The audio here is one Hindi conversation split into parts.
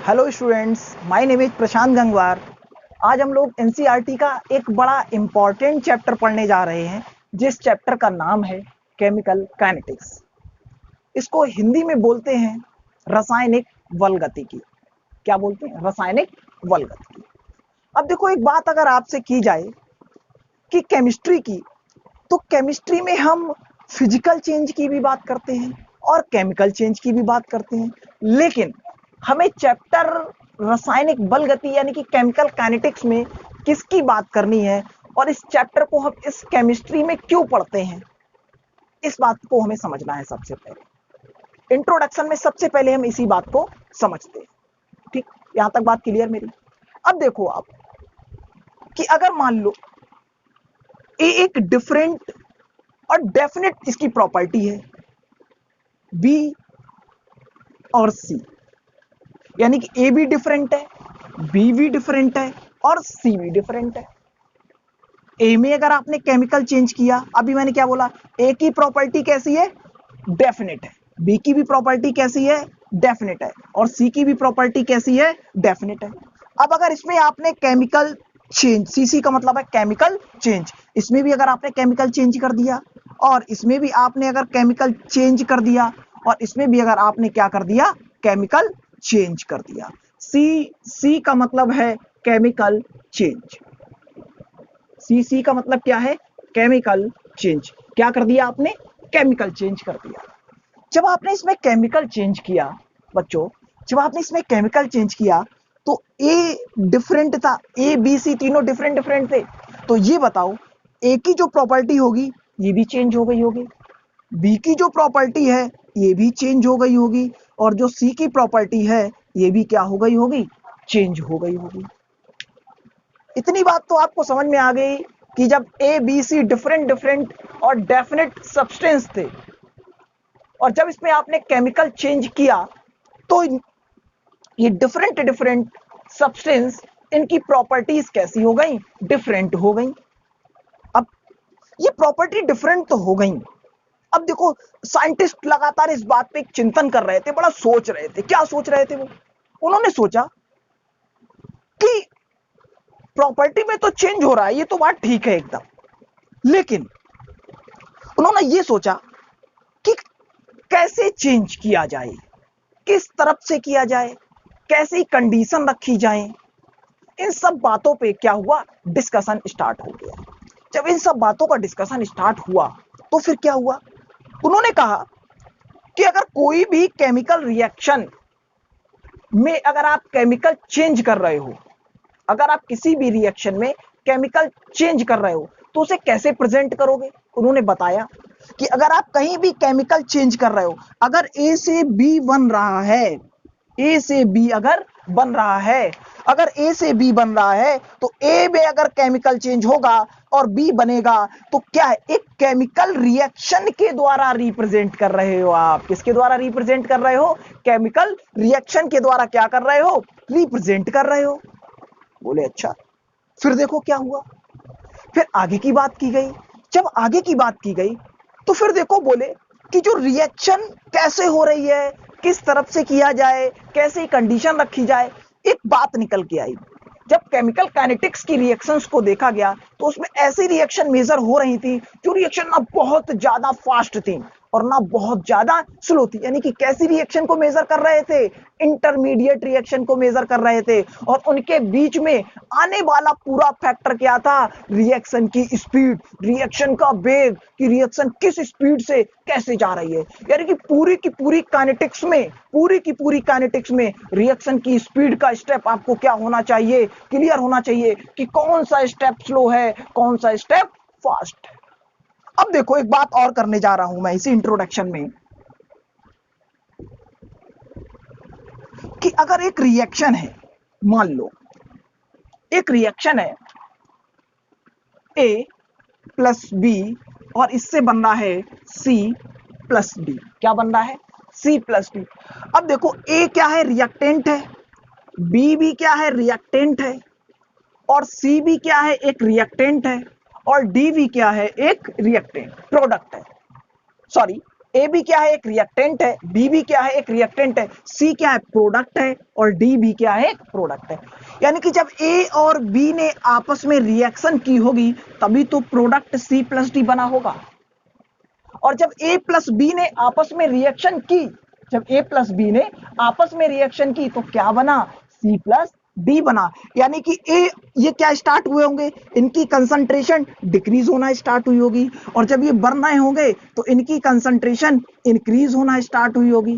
Hello students, my name is Prashant Gangwar. आज हम लोग एनसीईआरटी का एक बड़ा इम्पॉर्टेंट चैप्टर पढ़ने जा रहे हैं, जिस चैप्टर का नाम है केमिकल काइनेटिक्स। इसको हिंदी में बोलते हैं रासायनिक बलगतिकी। क्या बोलते हैं? रासायनिक बलगतिकी। अब देखो, एक बात अगर आपसे की जाए कि केमिस्ट्री की, तो केमिस्ट्री में हम फिजिकल चेंज की भी बात करते हैं और केमिकल चेंज की भी बात करते हैं, लेकिन हमें चैप्टर रासायनिक बल गति यानी कि केमिकल काइनेटिक्स में किसकी बात करनी है और इस चैप्टर को हम इस केमिस्ट्री में क्यों पढ़ते हैं, इस बात को हमें समझना है। सबसे पहले इंट्रोडक्शन में सबसे पहले हम इसी बात को समझते हैं। ठीक, यहां तक बात क्लियर मेरी? अब देखो आप कि अगर मान लो ए एक डिफरेंट और डेफिनेट इसकी प्रॉपर्टी है बी और सी, यानी कि ए भी डिफरेंट है, बी भी डिफरेंट है और सी भी डिफरेंट है। ए में अगर आपने केमिकल चेंज किया, अभी मैंने क्या बोला, ए की प्रॉपर्टी कैसी है? डेफिनेट है। बी की भी प्रॉपर्टी कैसी है? डेफिनेट है। और सी की भी प्रॉपर्टी कैसी है? डेफिनेट है। अब अगर इसमें आपने केमिकल चेंज, सीसी का मतलब है केमिकल चेंज, इसमें भी अगर आपने केमिकल चेंज कर दिया और इसमें भी आपने अगर केमिकल चेंज कर दिया और इसमें भी अगर आपने क्या कर दिया? केमिकल चेंज कर दिया। सी का मतलब है केमिकल चेंज। सी का मतलब क्या है? Chemical change. क्या कर दिया आपने? केमिकल चेंज कर दिया। जब आपने इसमें केमिकल चेंज किया बच्चों, जब आपने इसमें केमिकल चेंज किया तो ए डिफरेंट था, ए बी सी तीनों डिफरेंट डिफरेंट थे। तो ये बताओ, ए की जो प्रॉपर्टी होगी ये भी चेंज हो गई होगी, बी की जो प्रॉपर्टी है ये भी चेंज हो गई होगी, और जो सी की प्रॉपर्टी है ये भी क्या हो गई होगी? चेंज हो गई होगी। इतनी बात तो आपको समझ में आ गई कि जब A B C different different और डेफिनेट सब्सटेंस थे और जब इसमें आपने केमिकल चेंज किया तो ये डिफरेंट डिफरेंट सब्सटेंस, इनकी प्रॉपर्टीज कैसी हो गई? डिफरेंट हो गई। अब ये प्रॉपर्टी डिफरेंट तो हो गई। अब देखो, साइंटिस्ट लगातार इस बात पे चिंतन कर रहे थे, बड़ा सोच रहे थे। क्या सोच रहे थे वो? उन्होंने सोचा कि प्रॉपर्टी में तो चेंज हो रहा है, ये तो बात ठीक है एकदम, लेकिन उन्होंने ये सोचा कि कैसे चेंज किया जाए, किस तरफ से किया जाए, कैसी कंडीशन रखी जाए। इन सब बातों पे क्या हुआ? डिस्कशन स्टार्ट हो गया। जब इन सब बातों का डिस्कशन स्टार्ट हुआ तो फिर क्या हुआ? उन्होंने कहा कि अगर कोई भी केमिकल रिएक्शन में अगर आप केमिकल चेंज कर रहे हो, अगर आप किसी भी रिएक्शन में केमिकल चेंज कर रहे हो तो उसे कैसे प्रेजेंट करोगे? उन्होंने बताया कि अगर आप कहीं भी केमिकल चेंज कर रहे हो, अगर ए से बी बन रहा है, ए से बी अगर बन रहा है, अगर ए से बी बन रहा है तो ए में अगर केमिकल चेंज होगा और बी बनेगा तो क्या है? एक केमिकल रिएक्शन के द्वारा रिप्रेजेंट कर रहे हो आप। किसके द्वारा रिप्रेजेंट कर रहे हो? केमिकल रिएक्शन के द्वारा क्या कर रहे हो? रिप्रेजेंट कर रहे हो। बोले अच्छा। फिर देखो क्या हुआ, फिर आगे की बात की गई। जब आगे की बात की गई तो फिर देखो, बोले कि जो रिएक्शन कैसे हो रही है, किस तरफ से किया जाए, कैसे कंडीशन रखी जाए। एक बात निकल के आई, जब केमिकल काइनेटिक्स की रिएक्शंस को देखा गया तो उसमें ऐसी रिएक्शन मेजर हो रही थी जो रिएक्शन ना बहुत ज्यादा फास्ट थी और ना बहुत ज्यादा स्लो थी। यानी कि कैसी रिएक्शन को मेजर कर रहे थे? इंटरमीडिएट रिएक्शन को मेजर कर रहे थे। और उनके बीच में आने वाला पूरा फैक्टर क्या था? रिएक्शन की स्पीड, रिएक्शन का वेग, कि रिएक्शन किस स्पीड से कैसे जा रही है। यानी कि पूरी की पूरी काइनेटिक्स में, पूरी की पूरी काइनेटिक्स में रिएक्शन की स्पीड का स्टेप आपको क्या होना चाहिए? क्लियर होना चाहिए कि कौन सा स्टेप स्लो है, कौन सा स्टेप फास्ट है। अब देखो, एक बात और करने जा रहा हूं मैं इसी इंट्रोडक्शन में, कि अगर एक रिएक्शन है, मान लो एक रिएक्शन है ए प्लस बी और इससे बन रहा है सी प्लस डी। क्या बन रहा है? C plus D. अब देखो, ए क्या है? रिएक्टेंट है, बी भी क्या है? रिएक्टेंट है, और सी भी क्या है? एक रिएक्टेंट है, और डी भी क्या है? एक रिएक्टेंट प्रोडक्ट है, सॉरी ए भी क्या है, एक रिएक्टेंट है, बी भी क्या है, एक रिएक्टेंट है, सी क्या है, प्रोडक्ट है, और डी भी क्या है, एक प्रोडक्ट है। यानी कि जब ए और बी ने आपस में रिएक्शन की होगी तभी तो प्रोडक्ट सी प्लस डी बना होगा। और जब ए प्लस बी ने आपस में रिएक्शन की, जब ए प्लस बी ने आपस में रिएक्शन की तो क्या बना, सी प्लस डी बना। यानी कि ए, ये क्या स्टार्ट हुए होंगे, इनकी कंसंट्रेशन डिक्रीज होना स्टार्ट हुई होगी, और जब ये बढ़ रहे होंगे तो इनकी कंसंट्रेशन इंक्रीज होना स्टार्ट हुई होगी।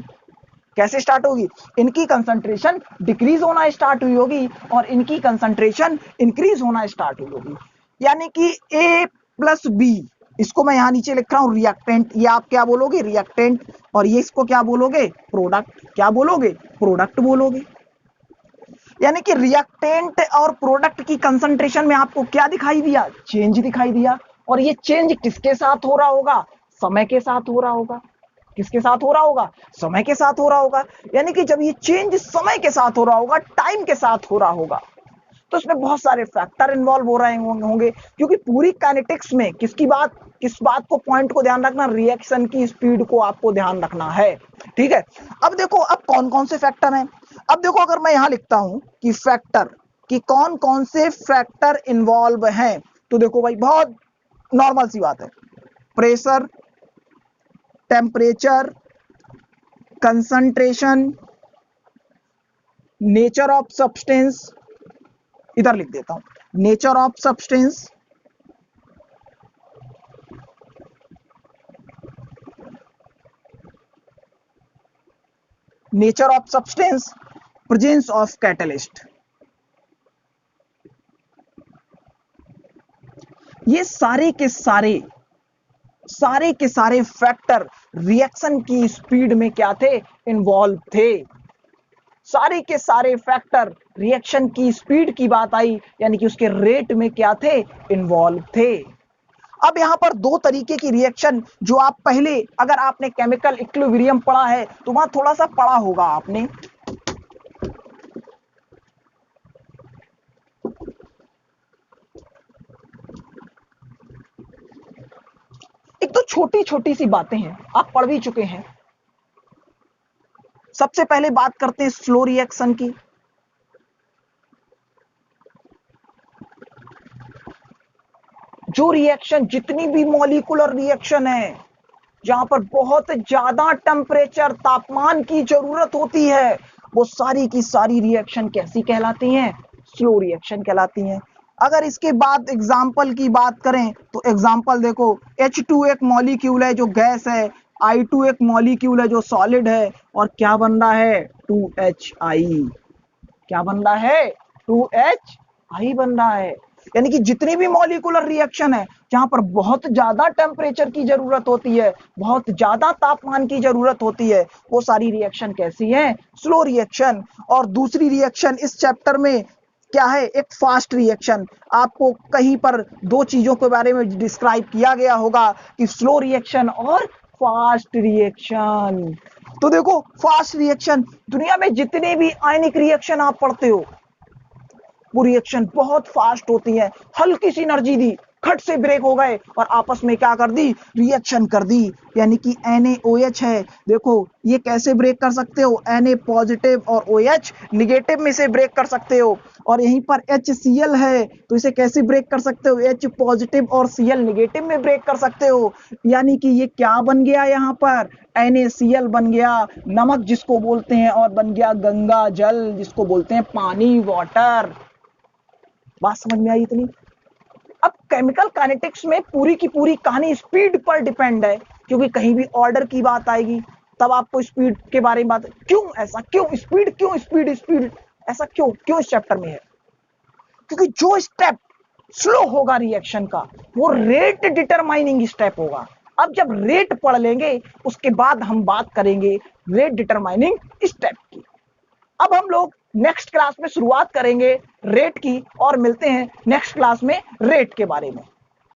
कैसे स्टार्ट होगी, इनकी कंसंट्रेशन डिक्रीज होना स्टार्ट हुई होगी और इनकी कंसंट्रेशन इंक्रीज होना स्टार्ट हुई होगी। यानी कि ए प्लस बी, इसको मैं यहां नीचे लिख रहा हूं रिएक्टेंट, ये आप क्या बोलोगे, रिएक्टेंट, और ये इसको क्या बोलोगे, प्रोडक्ट। क्या बोलोगे, प्रोडक्ट बोलोगे। यानी कि रिएक्टेंट और प्रोडक्ट की कंसंट्रेशन में आपको क्या दिखाई दिया, चेंज दिखाई दिया। और ये चेंज किसके साथ हो रहा होगा, समय के साथ हो रहा होगा। किसके साथ हो रहा होगा, समय के साथ हो रहा होगा। यानी कि जब ये चेंज समय के साथ हो रहा होगा, टाइम के साथ हो रहा होगा, तो इसमें बहुत सारे फैक्टर इन्वॉल्व हो रहे होंगे, क्योंकि पूरी काइनेटिक्स में किस बात को, पॉइंट को ध्यान रखना, रिएक्शन की स्पीड को आपको ध्यान रखना है। ठीक है, अब देखो अब कौन कौन से फैक्टर हैं। अब देखो अगर मैं यहां लिखता हूं कि फैक्टर, कि कौन कौन से फैक्टर इन्वॉल्व हैं, तो देखो भाई बहुत नॉर्मल सी बात है, pressure, temperature, concentration, nature of substance, इधर लिख देता हूं nature of substance, nature of substance, presence of catalyst. ये सारे के सारे फैक्टर रिएक्शन की स्पीड में क्या थे, इन्वॉल्व थे। सारे के सारे फैक्टर रिएक्शन की स्पीड की बात आई, यानी कि उसके रेट में क्या थे, इन्वॉल्व थे। अब यहां पर दो तरीके की रिएक्शन, जो आप पहले, अगर आपने केमिकल इक्विलिब्रियम पढ़ा है तो वहां थोड़ा सा पढ़ा होगा आपने, एक तो छोटी छोटी सी बातें हैं, आप पढ़ भी चुके हैं। सबसे पहले बात करते हैं स्लो रिएक्शन की। जो रिएक्शन, जितनी भी मॉलिक्यूलर रिएक्शन है जहां पर बहुत ज्यादा टेम्परेचर, तापमान की जरूरत होती है, वो सारी की सारी रिएक्शन कैसी कहलाती हैं, स्लो रिएक्शन कहलाती हैं। अगर इसके बाद एग्जाम्पल की बात करें तो एग्जाम्पल देखो, H2 एक मॉलिक्यूल है जो गैस है, I2 एक मॉलिक्यूल है जो सॉलिड है, और क्या बन रहा है, 2HI। क्या बन रहा है, 2HI बन रहा है। यानी कि जितनी भी मॉलिक्यूलर रिएक्शन है जहां पर बहुत ज्यादा टेम्परेचर की जरूरत होती है, बहुत ज्यादा तापमान की जरूरत होती है, वो सारी रिएक्शन कैसी है, स्लो रिएक्शन। और दूसरी रिएक्शन इस चैप्टर में क्या है, एक फास्ट रिएक्शन। आपको कहीं पर दो चीजों के बारे में डिस्क्राइब किया गया होगा कि स्लो रिएक्शन और फास्ट रिएक्शन। तो देखो फास्ट रिएक्शन, दुनिया में जितने भी आयनिक रिएक्शन आप पढ़ते हो, वो रिएक्शन बहुत फास्ट होती है। हल्की सी एनर्जी दी, खट से ब्रेक हो गए और आपस में क्या कर दी, रिएक्शन कर दी। यानी कि NaOH है, देखो ये कैसे ब्रेक कर सकते हो, Na पॉजिटिव और OH निगेटिव में से ब्रेक कर सकते हो। और यहीं पर HCl है, तो इसे कैसे ब्रेक कर सकते हो, H पॉजिटिव और Cl निगेटिव में ब्रेक कर सकते हो। यानी कि ये क्या बन गया, यहाँ पर NaCl बन गया, नमक जिसको बोलते हैं, और बन गया गंगा जल जिसको बोलते हैं पानी, वाटर। बात समझ में आई इतनी। अब केमिकल काइनेटिक्स में पूरी की पूरी कहानी स्पीड पर डिपेंड है, क्योंकि कहीं भी ऑर्डर की बात आएगी तब आपको स्पीड के बारे में बात, क्यों ऐसा, क्यों स्पीड, क्यों स्पीड, स्पीड ऐसा क्यों इस चैप्टर में है, क्योंकि जो स्टेप स्लो होगा रिएक्शन का, वो रेट डिटरमाइनिंग स्टेप होगा। अब जब रेट पढ़ लेंगे उसके बाद हम बात करेंगे रेट डिटरमाइनिंग स्टेप की। अब हम लोग नेक्स्ट क्लास में शुरुआत करेंगे रेट की, और मिलते हैं नेक्स्ट क्लास में रेट के बारे में।